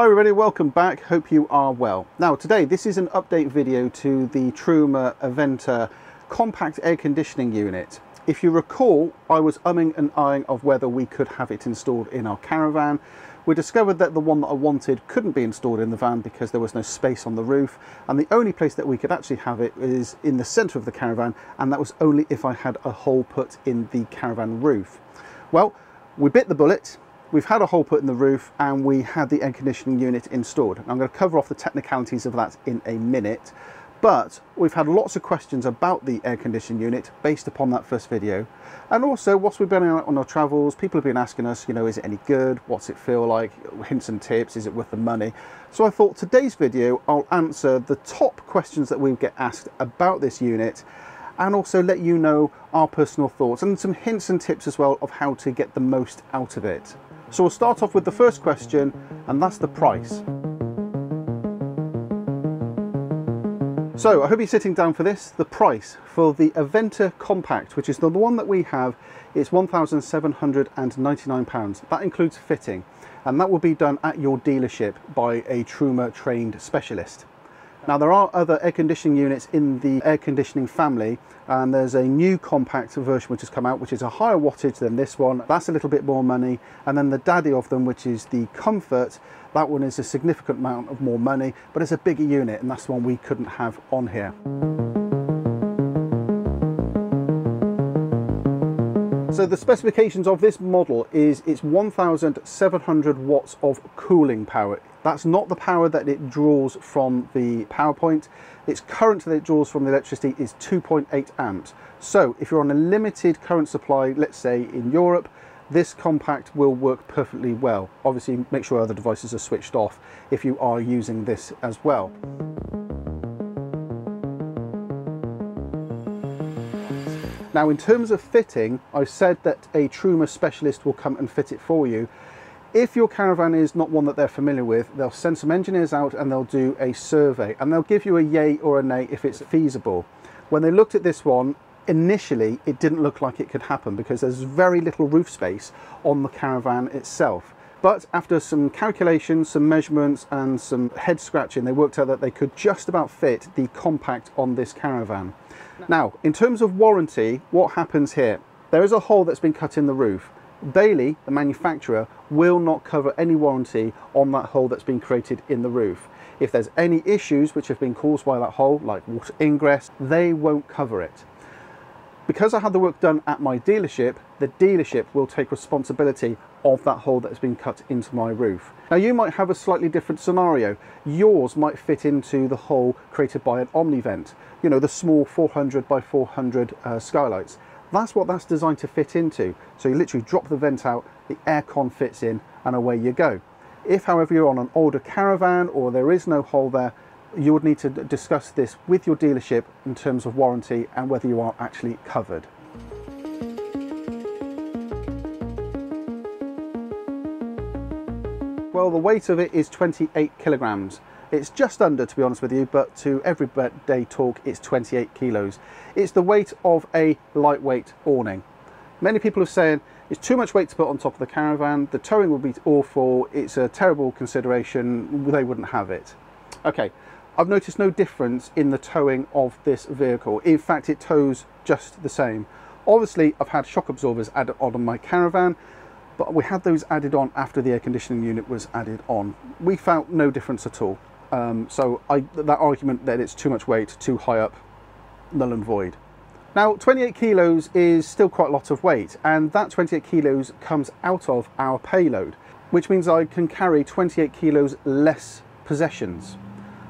Hi everybody, welcome back. Hope you are well. Now today this is an update video to the Truma Aventa compact air conditioning unit. If you recall, I was umming and ahhing of whether we could have it installed in our caravan. We discovered that the one that I wanted couldn't be installed in the van because there was no space on the roof, and the only place that we could actually have it is in the centre of the caravan, and that was only if I had a hole put in the caravan roof. Well, we bit the bullet. We've had a hole put in the roof and we had the air conditioning unit installed. I'm going to cover off the technicalities of that in a minute, but we've had lots of questions about the air conditioning unit based upon that first video. And also, whilst we've been out on our travels, people have been asking us, you know, is it any good? What's it feel like? Hints and tips, is it worth the money? So I thought today's video, I'll answer the top questions that we get asked about this unit, and also let you know our personal thoughts and some hints and tips as well of how to get the most out of it. So we'll start off with the first question, and that's the price. So I hope you're sitting down for this. The price for the Aventa Compact, which is the one that we have, is £1,799. That includes fitting, and that will be done at your dealership by a Truma trained specialist. Now there are other air conditioning units in the air conditioning family, and there's a new compact version which has come out, which is a higher wattage than this one. That's a little bit more money. And then the daddy of them, which is the Comfort, that one is a significant amount of more money, but it's a bigger unit, and that's the one we couldn't have on here. So the specifications of this model is it's 1,700 watts of cooling power. That's not the power that it draws from the power point. Its current that it draws from the electricity is 2.8 amps. So if you're on a limited current supply, let's say in Europe, this compact will work perfectly well. Obviously, make sure other devices are switched off if you are using this as well. Now, in terms of fitting, I've said that a Truma specialist will come and fit it for you. If your caravan is not one that they're familiar with, they'll send some engineers out and they'll do a survey, and they'll give you a yay or a nay if it's feasible. When they looked at this one, initially it didn't look like it could happen because there's very little roof space on the caravan itself. But after some calculations, some measurements and some head scratching, they worked out that they could just about fit the compact on this caravan. Now, in terms of warranty, what happens here? There is a hole that's been cut in the roof. Bailey, the manufacturer, will not cover any warranty on that hole that's been created in the roof. If there's any issues which have been caused by that hole, like water ingress, they won't cover it. Because I had the work done at my dealership, the dealership will take responsibility of that hole that's been cut into my roof. Now you might have a slightly different scenario. Yours might fit into the hole created by an Omnivent, you know, the small 400 by 400 skylights. That's what that's designed to fit into. So you literally drop the vent out, the aircon fits in, and away you go. If, however, you're on an older caravan or there is no hole there, you would need to discuss this with your dealership in terms of warranty and whether you are actually covered. Well, the weight of it is 28 kilograms. It's just under, to be honest with you, but to everyday talk, it's 28 kilos. It's the weight of a lightweight awning. Many people are saying it's too much weight to put on top of the caravan, the towing would be awful, it's a terrible consideration, they wouldn't have it. Okay, I've noticed no difference in the towing of this vehicle. In fact, it tows just the same. Obviously, I've had shock absorbers added on my caravan, but we had those added on after the air conditioning unit was added on. We found no difference at all. So that argument that it's too much weight, too high up, null and void. Now, 28 kilos is still quite a lot of weight, and that 28 kilos comes out of our payload, which means I can carry 28 kilos less possessions.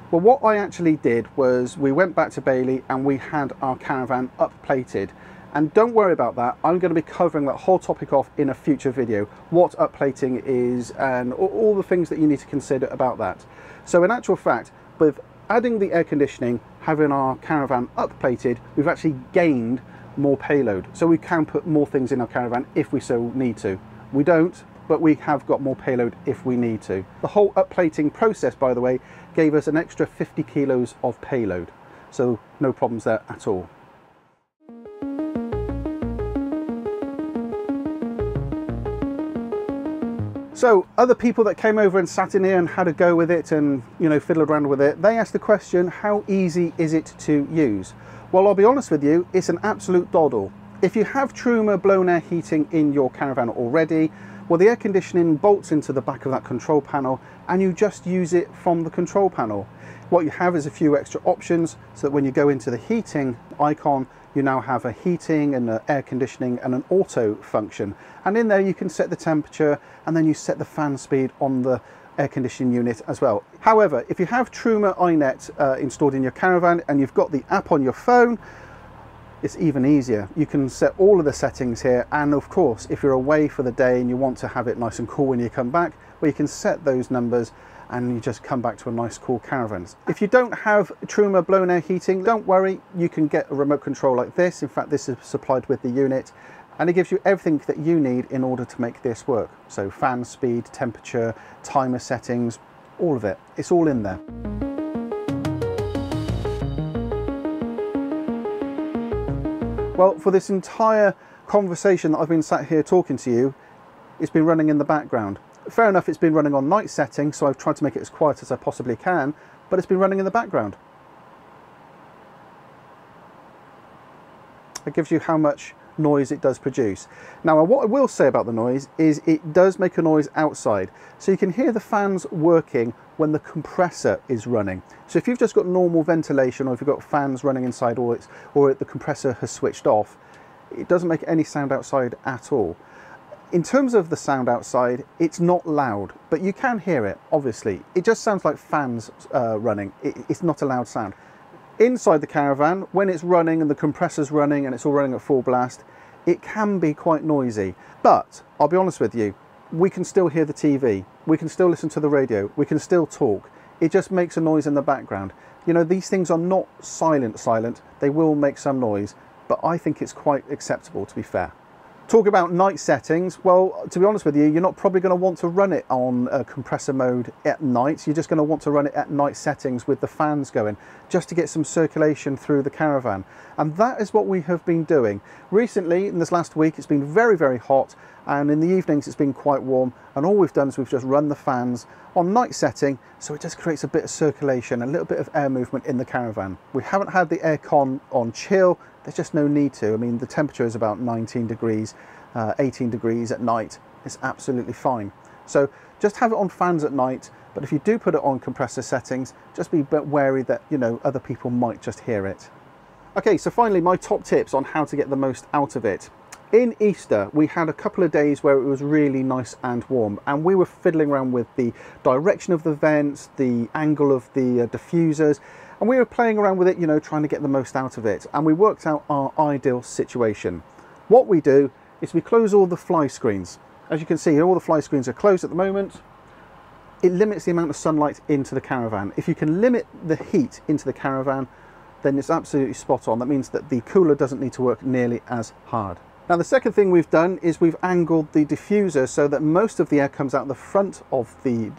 Well, what I actually did was we went back to Bailey and we had our caravan up plated. And don't worry about that, I'm going to be covering that whole topic off in a future video, what upplating is and all the things that you need to consider about that. So in actual fact, with adding the air conditioning, having our caravan upplated, we've actually gained more payload. So we can put more things in our caravan if we so need to. We don't, but we have got more payload if we need to. The whole upplating process, by the way, gave us an extra 50 kilos of payload. So no problems there at all. So other people that came over and sat in here and had a go with it and, you know, fiddled around with it, they asked the question, how easy is it to use? Well, I'll be honest with you, it's an absolute doddle. If you have Truma blown air heating in your caravan already, well, the air conditioning bolts into the back of that control panel and you just use it from the control panel. What you have is a few extra options so that when you go into the heating icon, you now have a heating and an air conditioning and an auto function. And in there you can set the temperature and then you set the fan speed on the air conditioning unit as well. However, if you have Truma iNet installed in your caravan and you've got the app on your phone, it's even easier. You can set all of the settings here, and of course if you're away for the day and you want to have it nice and cool when you come back, well, you can set those numbers and you just come back to a nice cool caravan. If you don't have Truma blown air heating, don't worry, you can get a remote control like this. In fact, this is supplied with the unit and it gives you everything that you need in order to make this work. So fan speed, temperature, timer settings, all of it, it's all in there. Well, for this entire conversation that I've been sat here talking to you, it's been running in the background. Fair enough, it's been running on night setting, so I've tried to make it as quiet as I possibly can, but it's been running in the background. It gives you how much noise it does produce. Now, what I will say about the noise is it does make a noise outside. So you can hear the fans working when the compressor is running. So if you've just got normal ventilation, or if you've got fans running inside, or the compressor has switched off, it doesn't make any sound outside at all. In terms of the sound outside, it's not loud, but you can hear it, obviously. It just sounds like fans running. It's not a loud sound. Inside the caravan, when it's running and the compressor's running and it's all running at full blast, it can be quite noisy. But I'll be honest with you, we can still hear the TV. We can still listen to the radio. We can still talk. It just makes a noise in the background. You know, these things are not silent. They will make some noise, but I think it's quite acceptable, to be fair. Talk about night settings. Well, to be honest with you, you're not probably going to want to run it on compressor mode at night. You're just going to want to run it at night settings with the fans going, just to get some circulation through the caravan. And that is what we have been doing. Recently, in this last week, it's been very, very hot, and in the evenings it's been quite warm, and all we've done is we've just run the fans on night setting, so it just creates a bit of circulation, a little bit of air movement in the caravan. We haven't had the aircon on chill. There's just no need to. I mean, the temperature is about 19 degrees, 18 degrees at night. It's absolutely fine. So just have it on fans at night, but if you do put it on compressor settings, just be a bit wary that, you know, other people might just hear it. Okay, so finally, my top tips on how to get the most out of it. In Easter, we had a couple of days where it was really nice and warm, and we were fiddling around with the direction of the vents, the angle of the diffusers, and we were playing around with it, you know, trying to get the most out of it. And we worked out our ideal situation. What we do is we close all the fly screens. As you can see, all the fly screens are closed at the moment. It limits the amount of sunlight into the caravan. If you can limit the heat into the caravan, then it's absolutely spot on. That means that the cooler doesn't need to work nearly as hard. Now, the second thing we've done is we've angled the diffuser so that most of the air comes out the front of the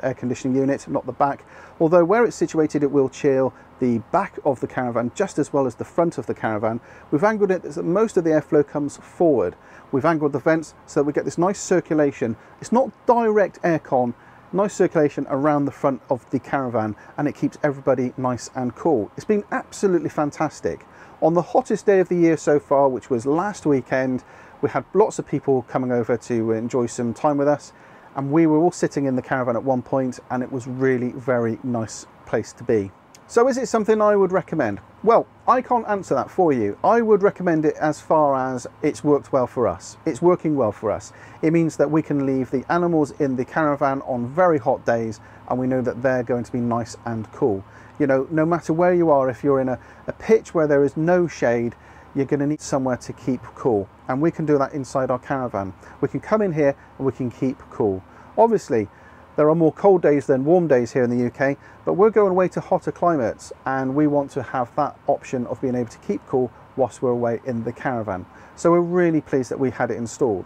air conditioning unit, not the back. Although where it's situated, it will chill the back of the caravan just as well as the front of the caravan. We've angled it so that most of the airflow comes forward. We've angled the vents so that we get this nice circulation. It's not direct aircon, nice circulation around the front of the caravan, and it keeps everybody nice and cool. It's been absolutely fantastic. On the hottest day of the year so far, which was last weekend, we had lots of people coming over to enjoy some time with us, and we were all sitting in the caravan at one point, and it was really very nice place to be. So is it something I would recommend? Well, I can't answer that for you. I would recommend it as far as it's worked well for us. It's working well for us. It means that we can leave the animals in the caravan on very hot days, and we know that they're going to be nice and cool. You know, no matter where you are, if you're in a pitch where there is no shade, you're going to need somewhere to keep cool. And we can do that inside our caravan. We can come in here and we can keep cool. Obviously, there are more cold days than warm days here in the UK, but we're going away to hotter climates, and we want to have that option of being able to keep cool whilst we're away in the caravan. So we're really pleased that we had it installed.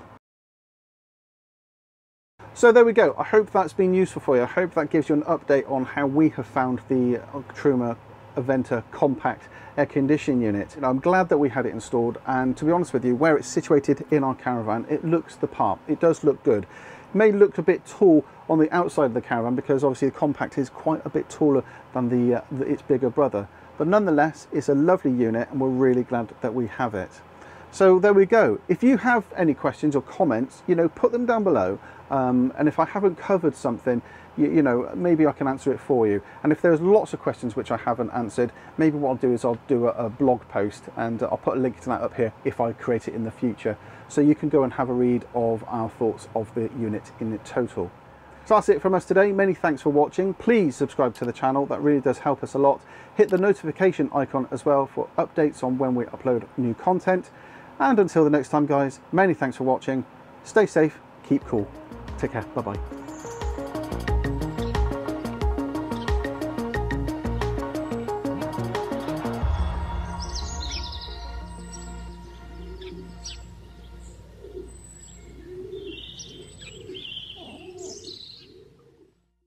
So there we go. I hope that's been useful for you. I hope that gives you an update on how we have found the Truma Aventa compact air conditioning unit. And I'm glad that we had it installed, and to be honest with you, where it's situated in our caravan, it looks the part. It does look good. may look a bit tall on the outside of the caravan because obviously the compact is quite a bit taller than its bigger brother. But nonetheless, it's a lovely unit and we're really glad that we have it. So there we go. If you have any questions or comments, you know, put them down below. And if I haven't covered something, you know, maybe I can answer it for you. And if there's lots of questions which I haven't answered, maybe what I'll do is I'll do a blog post, and I'll put a link to that up here if I create it in the future. So you can go and have a read of our thoughts of the unit in total. So that's it from us today. Many thanks for watching. Please subscribe to the channel. That really does help us a lot. Hit the notification icon as well for updates on when we upload new content. And until the next time, guys, many thanks for watching. Stay safe, keep cool. Take care. Bye-bye.